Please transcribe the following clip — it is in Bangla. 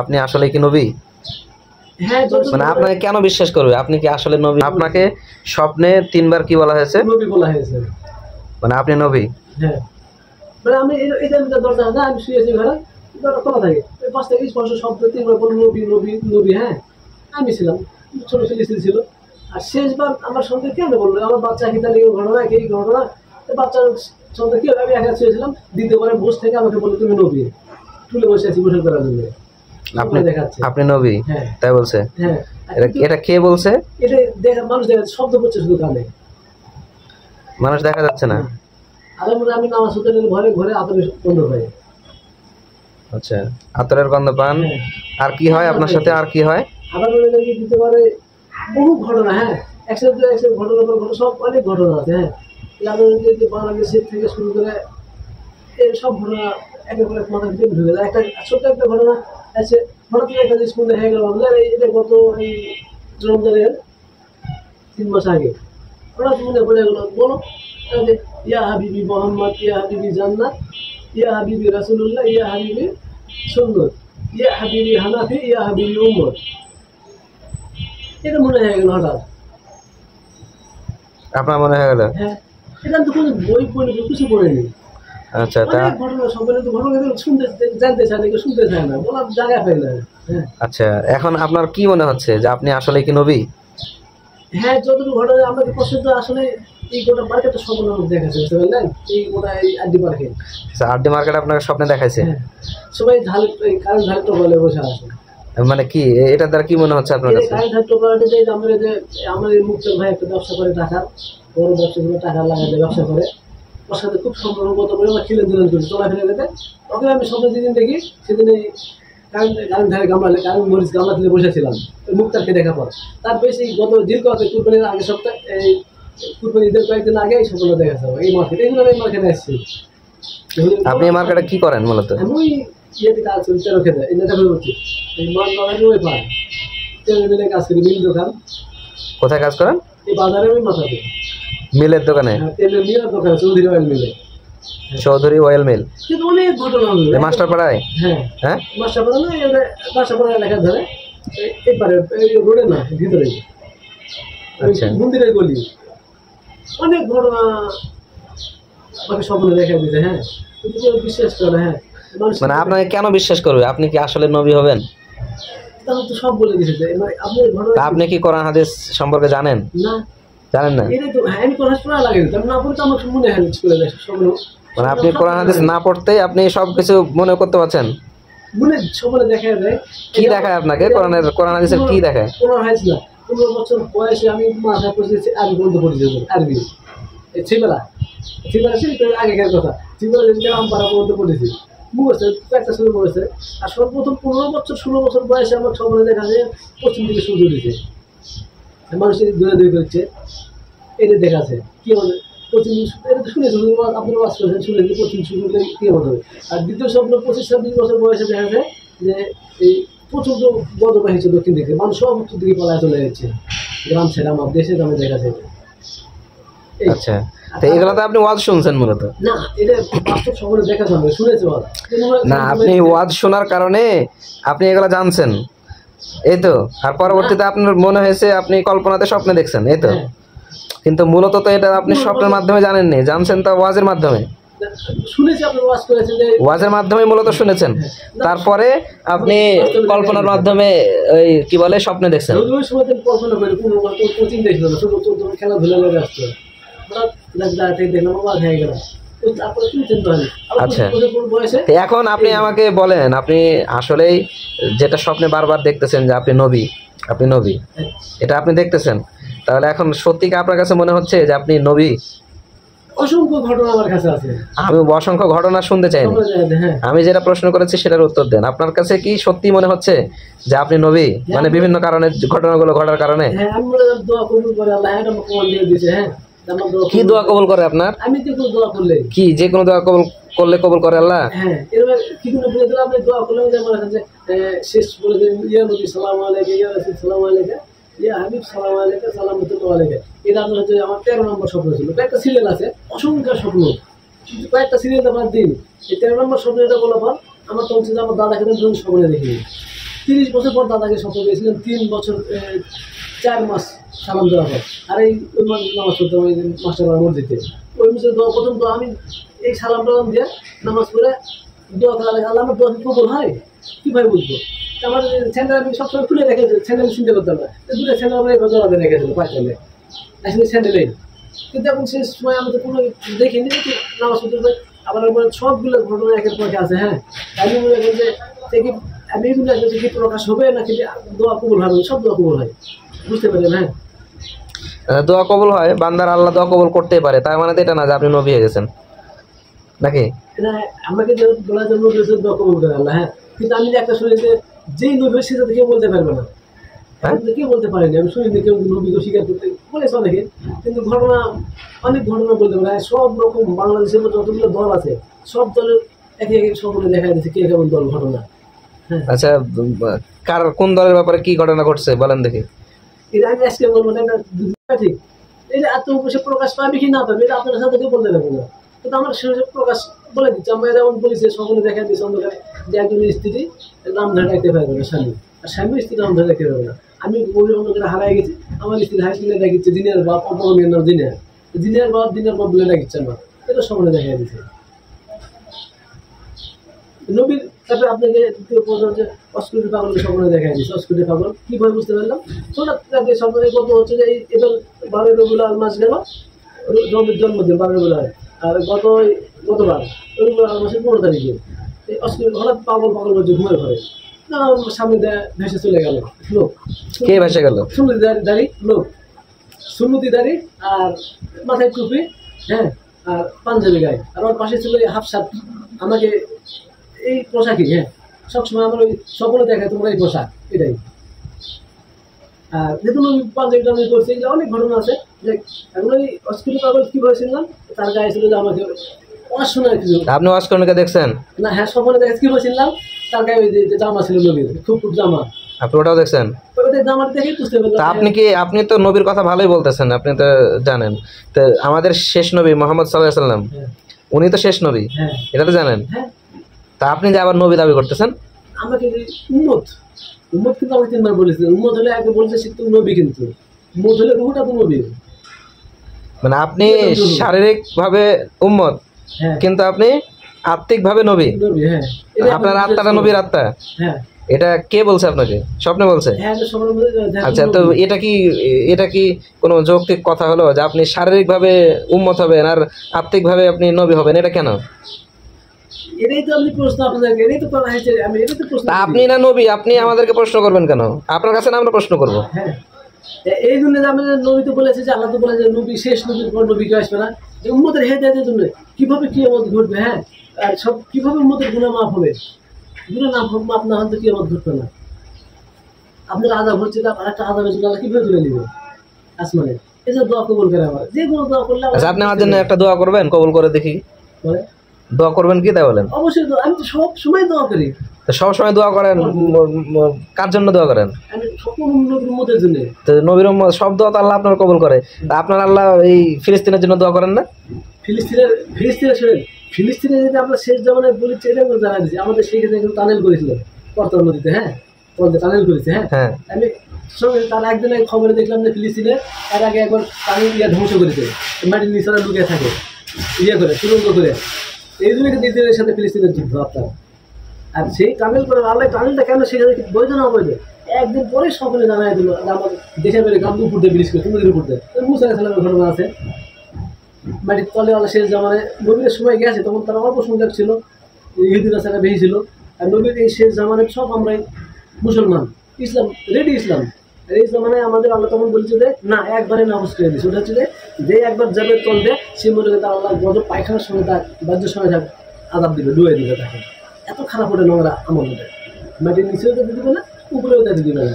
আপনি আসলে কি নবী? হ্যাঁ, মানে আপনাকে কেন বিশ্বাস করবে? আপনি কি আসলে নবী? আপনাকে স্বপ্নে 3 বার কি বলা হয়েছে? নবী বলা হয়েছে। মানে আপনি নবী? হ্যাঁ, মানে আমি এটা দরজা না, আমি শুয়েছি ঘরে, দরজা খোলা থাকে, ওই পাশ থেকে স্পষ্ট শব্দ 3 বার বলল নবী নবী নবী। হ্যাঁ, আমি ছিলাম, ছোট ছেলে ছিল। আর শেষবার আমার সঙ্গে কেন বললো আমার বাচ্চা কি তাহলে ঘটনা কি ঘটনা, বাচ্চার সঙ্গে কি আমি একা শুয়েছিলাম, দ্বিতীয়বারে বসে থেকে আমাকে বললো তুমি নবী, তুলে বসে আছি গোসল করার জন্য। আপনি নবী? হ্যাঁ, তাই বলছে? হ্যাঁ। এটা কে বলছে? এটা দেখা মানুষ দেখা শব্দ করছে শুধু কানে, মানুষ দেখা যাচ্ছে না। আমি নামাজ পড়তে গেলে ঘরে ঘরে আতরের গন্ধ পাই। আচ্ছা, আতরের গন্ধ পান। আর কি হয় আপনার সাথে? আর কি হয়? আবার বলে দেখি দিতে পারে বহু ঘটনা। হ্যাঁ, একসাথে ঘটনা পর ঘটনা, সব অনেক ঘটনা আছে। হ্যাঁ, বাংলাদেশের থেকে শুরু করে এই সব ঘটনা একের পর এক মাথার ভিতরে ঢুকে যায়। একটা ছোট্ট একটা ঘটনা আছে, হঠাৎ করে একটা জিনিস মনে হয়ে গেল, এটা গত এই রমজানের 3 মাস আগে হঠাৎ মনে পড়ে গেল, বলো ইয়া হাবিবি মোহাম্মদ, ইয়া হাবিবি জান্নাত, ইয়া হাবিবি রাসূলুল্লাহ, ইয়া হাবিবি সুন্নত, ইয়া হাবিবি হানাফি, ইয়া হাবিবি উম্মত। এটা মনে হয়ে গেল হঠাৎ। আপনার মনে হয়ে গেল? হ্যাঁ, এটা তো কোনো বই পড়ে কিছু পড়েনি। আচ্ছা, তা ঘটনা সবাই তো ঘটনা শুনতে জানতে চায় না, শুনতে চায় না, বলার জায়গা পায় না। আচ্ছা, এখন আপনার কি মনে হচ্ছে যে আপনি আসলে কি নবী? হ্যাঁ, যতটুকু ঘটনা আমাদের পছন্দ আসলে এই গোটা মার্কেটটা স্বপ্ন দেখাচ্ছে, বুঝতে পারলেন? এই গোটা এই আড্ডি মার্কেট। আচ্ছা, আড্ডি মার্কেট আপনাকে স্বপ্নে দেখাইছে? সবাই ঢাল কারেন্ট ঢাল টোকালে বসে আছে। মানে কি এটার দ্বারা কি মনে হচ্ছে আপনার কাছে? কারেন্ট ঢাল টোকালে যে আমার এই মুক্তার ভাই একটা ব্যবসা করে, টাকার বড় ব্যবসা করে, টাকা লাগাতে ব্যবসা করে, ওর সাথে খুব সম্পর্কগত করে আমরা খিলেন দিলেন করি চলাফেরা যেতে। ওকে আমি স্বপ্নে যেদিন দেখি সেদিন এই কারেন্ট ধারে গামলা, কারেন্ট মরিচ গামলা তুলে বসেছিলাম ওই মুক্তারকে দেখার পর। তার বেশি গত দীর্ঘ কুরবানির আগে সপ্তাহে, এই কুরবানি ঈদের কয়েকদিন আগে এই স্বপ্ন দেখাচ্ছে এই মার্কেটে। এইগুলো এই মার্কেটে আসছি। আপনি এই মার্কেটে কি করেন মূলত? আমি ইয়েতে কাজ করি, তেরো খেতে, এই নেতা করছি, এই মাছ বাগানে ওই পার তেরো মিলে কাজ করি, মিল দোকান। কোথায় কাজ করেন? এই বাজারে ওই মাথা দিই, মিলের দোকানে? তেলের মিলের দোকান, চৌধুরী অয়েল মিলে। Chowdhury oil mill. কিন্তু অনেক ঘটনা হলো মাস্টার পাড়ায়। হ্যাঁ, হ্যাঁ, মাস্টার পাড়া না, মাস্টার পাড়া এলাকা ধরে এই পারে রোডে না, ভিতরে মন্দিরের গলি। অনেক ঘটনা আমাকে স্বপ্নে দেখা দিতে। হ্যাঁ, কিন্তু কেউ বিশ্বাস করে। হ্যাঁ, মানে আপনাকে কেন বিশ্বাস করবে? আপনি কি আসলে নবী হবেন? তাহলে তো সব বলে দিয়েছে। আপনি কি কোরআন হাদিস সম্পর্কে জানেন? না, জানেন না? এটা তো আমি কোরআন শোনা লাগে না পড়তে আমার মনে হয় করে দেয় স্বপ্ন। মানে আপনি কোরআন হাদিস না পড়তেই আপনি সবকিছু মনে করতে পারছেন? মনে স্বপ্নে দেখা যায়। কি দেখায় আপনাকে? কোরআন হাদিসের কি দেখায়? কোরআন হাদিস না, 15 বছর বয়সে আমি মাথা পড়েছি, আরবি বন্ধ করেছি, আরবি ছিবেলা ছিল তো আগেকার কথা। ছিবেলা যে গ্রাম পাড়া বন্ধ করেছি, মুখেছে একটা শুরু করেছে। আর সর্বপ্রথম 15 বছর 16 বছর বয়সে আমার স্বপ্নে দেখা যায় পশ্চিম দিকে সূর্য উঠেছে, মানুষের দূরে করছে, এটা দেখাচ্ছে কি হবে পশ্চিম। এটা তো শুনেছি, আপনার ওয়াজ করেছেন, শুনেছি পশ্চিম সূর্য উঠলে কি হবে। আর দ্বিতীয় স্বপ্ন 25-26 বছর বয়সে দেখা যায় যে এই প্রচন্ড বজ্র হয়েছে দক্ষিণ দিকে, মানুষ সব উত্তর দিকে পালায় চলে যাচ্ছে, গ্রাম ছেড়ে আমার দেশের গ্রামে দেখা যায়। আচ্ছা, তো এগুলো তো আপনি ওয়াজ শুনছেন মূলত? না, এটা বাস্তব সকলে দেখা যাবে, শুনেছে ওয়াজ না। আপনি ওয়াজ শোনার কারণে আপনি এগুলো জানছেন, এই তো। আর পরবর্তীতে আপনার মনে হয়েছে আপনি কল্পনাতে স্বপ্নে দেখছেন, এই তো। কিন্তু মূলত তো এটা আপনি স্বপ্নের মাধ্যমে জানেননি, জানছেন তো ওয়াজের মাধ্যমে। শুনেছি আপনি ওয়াজ করেছেন, ওয়াজের মাধ্যমে মূলত শুনেছেন, তারপরে আপনি কল্পনার মাধ্যমে ওই কি বলে স্বপ্নে দেখছেন। ওই সময় কল্পনা করে কোনো কোচিং দেখলো না, শুধু খেলাধুলা করে আসতো, দেখলাম ওয়াজ হয়ে গেল। আচ্ছা, এখন আপনি আমাকে বলেন, আপনি আসলেই যেটা স্বপ্নে বারবার দেখতেছেন যে আপনি নবী, আপনি নবী, এটা আপনি দেখতেছেন, তাহলে এখন সত্যি কি আপনার কাছে মনে হচ্ছে যে আপনি নবী? অসংখ্য ঘটনা আমার কাছে আছে। আমি অসংখ্য ঘটনা শুনতে চাই না, আমি যেটা প্রশ্ন করেছি সেটার উত্তর দেন। আপনার কাছে কি সত্যি মনে হচ্ছে যে আপনি নবী? মানে বিভিন্ন কারণে, ঘটনাগুলো ঘটার কারণে। কি দোয়া কবুল করে আপনার? আমি তো দোয়া করলে কি যে কোনো দোয়া কবুল করলে কবুল করে আল্লাহ? হ্যাঁ, এরকম কি কোনো বলে দিলাম আপনি দোয়া করলে যেমন আছে শেষ বলে দেন ইয়া নবী সালামু আলাইকা, ইয়া রাসূল সালামু আলাইকা, ইয়া হাবিব সালামু আলাইকা, সালামুল্লাহি আলাইকা। এটা আপনার হচ্ছে আমার 13 নম্বর স্বপ্ন ছিল। কয়েকটা সিরিয়াল আছে, অসংখ্য স্বপ্ন, কয়েকটা সিরিয়াল আমার দিন। এই 13 নম্বর স্বপ্ন এটা বলা পর আমার তো হচ্ছে আমার দাদাকে স্বপ্নে দেখিনি। 30 বছর পর দাদাকে স্বপ্ন পেয়েছিলাম, 3 বছর 4 মাস সালাম দেওয়া হয়। আর এই ওই নামাজ পড়তাম ওই মাস্টার মসজিদে, ওই মসজিদে দোয়া প্রথম তো আমি এই সালাম টালাম দিয়ে নামাজ পড়ে দোয়া করা লাগে, আল্লাহ আমার দোয়া কবুল হয় কীভাবে বুঝবো? আমার স্যান্ডেল আমি সবসময় খুলে রেখেছি, স্যান্ডেল শুনতে করতাম না, দুটো স্যান্ডেল আমরা এবার জড়াতে রেখেছিল পাঁচটালে, আসলে স্যান্ডেলেই। কিন্তু এখন সেই সময় আমি তো কোনো দেখিনি নামাজ পড়তে, আবার সবগুলো ঘটনা একের পর আছে। হ্যাঁ, আমি মনে করি যে আমি এগুলো কি প্রকাশ হবে না কিন্তু দোয়া কবুল হবে, সব দোয়া কবুল হয়, বুঝতে পারেন? হ্যাঁ, দোয়া কবুল হয়, বান্দার আল্লাহ দোয়া কবুল করতেই পারে, তার মানে তো এটা না যে আপনি নবী হয়ে গেছেন নাকি? এটা আমাকে যে বলা যায় নবী দোয়া কবুল করে আল্লাহ। হ্যাঁ, কিন্তু আমি একটা শুনি যে যেই নবী সেটা কেউ বলতে পারবে না, কেউ বলতে পারেনি। আমি শুনিনি কেউ নবীকে স্বীকার করতে বলেছে অনেকে, কিন্তু ঘটনা অনেক ঘটনা বলতে পারে। সব রকম বাংলাদেশের মধ্যে যতগুলো দল আছে সব দলের একে একে সকলে দেখা যাচ্ছে কে কেমন দল ঘটনা। হ্যাঁ, আচ্ছা, কার কোন দলের ব্যাপারে কি ঘটনা ঘটছে বলেন দেখি। এটা আমি আজকে বলবো না, এটা ঠিক। এটা আত্মপ্রকাশে প্রকাশ পাবে কি না পাবে এটা আপনার সাথে কেউ বলতে পারবে না, কিন্তু আমার সে প্রকাশ বলে দিচ্ছে। আমরা যেমন বলেছি সকলে দেখা দিচ্ছে অন্ধকারে যে একজন স্ত্রী নাম ধরে রাখতে পারবে না স্বামী, আর স্বামী স্ত্রী নাম ধরে রাখতে পারবে না। আমি গভীর অন্ধকারে হারাই গেছি, আমার স্ত্রী হাই স্কুলে ডাকিচ্ছে দিনের বাপ, অপরমের নাম দিনের বাপ বলে ডাকিচ্ছে আমার, এটা সকলে দেখা দিচ্ছে। নবীর তারপরে আপনাকে অস্কুটি পাগল সকলে দেখা দিচ্ছে। অস্কুটি পাগল কীভাবে বুঝতে পারলাম? তোরা সকলে কত হচ্ছে যে এবার 12 রবিউল আউয়াল মাস গেল, নবীর জন্মদিন 12 রবিউল আউয়াল, আর গতবার রবিউল আউয়াল মাসের 15 তারিখে এই অস্কুটি হঠাৎ পাগল করছে ঘুমের ঘরে, সামনে ভেসে চলে গেল লোক। কে ভেসে গেল? দাড়ি লোক, সুন্নতি দাড়ি আর মাথায় টুপি, হ্যাঁ, আর পাঞ্জাবি গায়ে, আর ওর পাশে ছিল হাফ শার্ট। আমাকে এই পোশাকই, হ্যাঁ, সবসময় আমার ওই সকলে দেখায় তোমার এই পোশাক এটাই। আর দেখুন ওই পাঞ্জাবিটা আমি করছি, এগুলো অনেক ঘটনা আছে। যে এখন ওই অস্কুটি পাগল কী হয়েছিলাম, তার গায়ে ছিল যে আমাকে অশোনার কিছু। আপনি অস্করণকে দেখছেন না? হ্যাঁ, সকলে দেখে কী হয়েছিলাম, তার গায়ে ওই যে জামা ছিল নবীর, খুব জামা, আপনি ওটাও দেখছেন? জামাটা দেখে বুঝতে পারলাম। আপনি তো নবীর কথা ভালোই বলতেছেন, আপনি তো জানেন তো আমাদের শেষ নবী মোহাম্মদ সাল্লাল্লাহু আলাইহি সাল্লাম উনি তো শেষ নবী, হ্যাঁ, এটা তো জানেন। হ্যাঁ, তা আপনি যে আবার নবী দাবি করতেছেন? আমাকে উম্মত কিন্তু আমি 3 বার বলেছি। উম্মত হলে আগে বলছে সে তো নবী, কিন্তু উম্মত হলে রুহটা তো নবী। মানে আপনি শারীরিক ভাবে উম্মত, হ্যাঁ, কিন্তু আপনি আত্মিক ভাবে নবী। হ্যাঁ, আপনার আত্মাটা নবীর আত্মা। হ্যাঁ, এটা কে বলছে আপনাকে? স্বপ্নে বলছে? হ্যাঁ, সবার মধ্যে। আচ্ছা, তো এটা কি কোনো যৌক্তিক কথা হলো যে আপনি শারীরিক ভাবে উম্মত হবেন আর আত্মিক ভাবে আপনি নবী হবেন? এটা কেন? এটাই তো আপনি প্রশ্ন, আপনাদেরকে এটাই তো করা হয়েছে। আমি এটাই তো প্রশ্ন। আপনি না নবী, আপনি আমাদেরকে প্রশ্ন করবেন কেন? আপনার কাছে না আমরা প্রশ্ন করবো? হ্যাঁ, এই জন্য যে আমাদের নবী তো বলেছে যে আল্লাহ তো বলেছে নবী শেষ, নবীর পর নবী কেউ আসবে না, যে উম্মতের হেদায়েতের জন্য কিভাবে কিয়ামত ঘটবে। হ্যাঁ, আর সব কিভাবে উম্মতের গুনাহ মাফ হবে, গুনাহ মাফ না হলে তো কিয়ামত ঘটবে না। আপনার আযাব হচ্ছে, আর একটা আযাবের জন্য আল্লাহ কিভাবে তুলে নিবে আসমানে? এই যে দোয়া কবুল করে আমার, যে কোনো দোয়া করলে। আচ্ছা, আপনি আমার জন্য একটা দোয়া করবেন, কবুল করে দেখি। দোয়া করবেন কি তাই বলেন? অবশ্যই, আমি তো সব সময় দোয়া করি। তো সব সময় দোয়া করেন, কার জন্য দোয়া করেন? আমি সকল নবীর উম্মতের জন্য। তো নবীর উম্মত সব দোয়া তো আল্লাহ আপনার কবুল করে, তা আপনার আল্লাহ এই ফিলিস্তিনের জন্য দোয়া করেন না? ফিলিস্তিনে যদি আমরা শেষ জামানায় বলি, এটা করে জানা দিচ্ছি, আমাদের সেই ক্ষেত্রে কিন্তু টানেল করেছিল করতোয়া নদীতে। হ্যাঁ, টানেল করেছে। হ্যাঁ, আমি তার একদিনের খবরে দেখলাম যে ফিলিস্তিনে এর আগে একবার টানেল ধ্বংস করেছে, মাটির নিচে লুকিয়ে থাকে করে সুরঙ্গ করে। এই জন্য কিন্তু ইসরায়েলের সাথে ফিলিস্তিনের যুদ্ধ আপনার। আর সেই টানেল করে আল্লাহ টানেলটা কেন সেখানে বৈধ না অবৈধ একদিন পরে সকলে জানাই দিল। আমার দেশের বেড়ে গ্রাম উপর দিয়ে ব্রিজ করে নদীর উপর দিয়ে মুসা আলাইহিস ঘটনা আছে। মাটির তলে আল্লাহ শেষ জামানায় নবীর সময় গেছে, তখন তারা অল্প সংখ্যক ছিল, ইহুদিরা সারা বেশি ছিল। আর নবীর এই শেষ জামানায় সব আমরাই মুসলমান, ইসলাম রেডি ইসলাম। আর এই জামানায় আমাদের আল্লাহ তখন বলছে যে না, একবারে নামাজ করে দিচ্ছে। ওটা হচ্ছে যে একবার যাবে তল দেয় সে মনে করে তার আল্লাহ গজব পায়খানার সময় তার বাহ্যের সময় তার আদাব দিবে, ডুয়ে দিবে তাকে। এত খারাপ ওটা নোংরা আমল ওটা, মাটির নিচেও দিতে দিবে না, উপরেও দিতে দিবে না।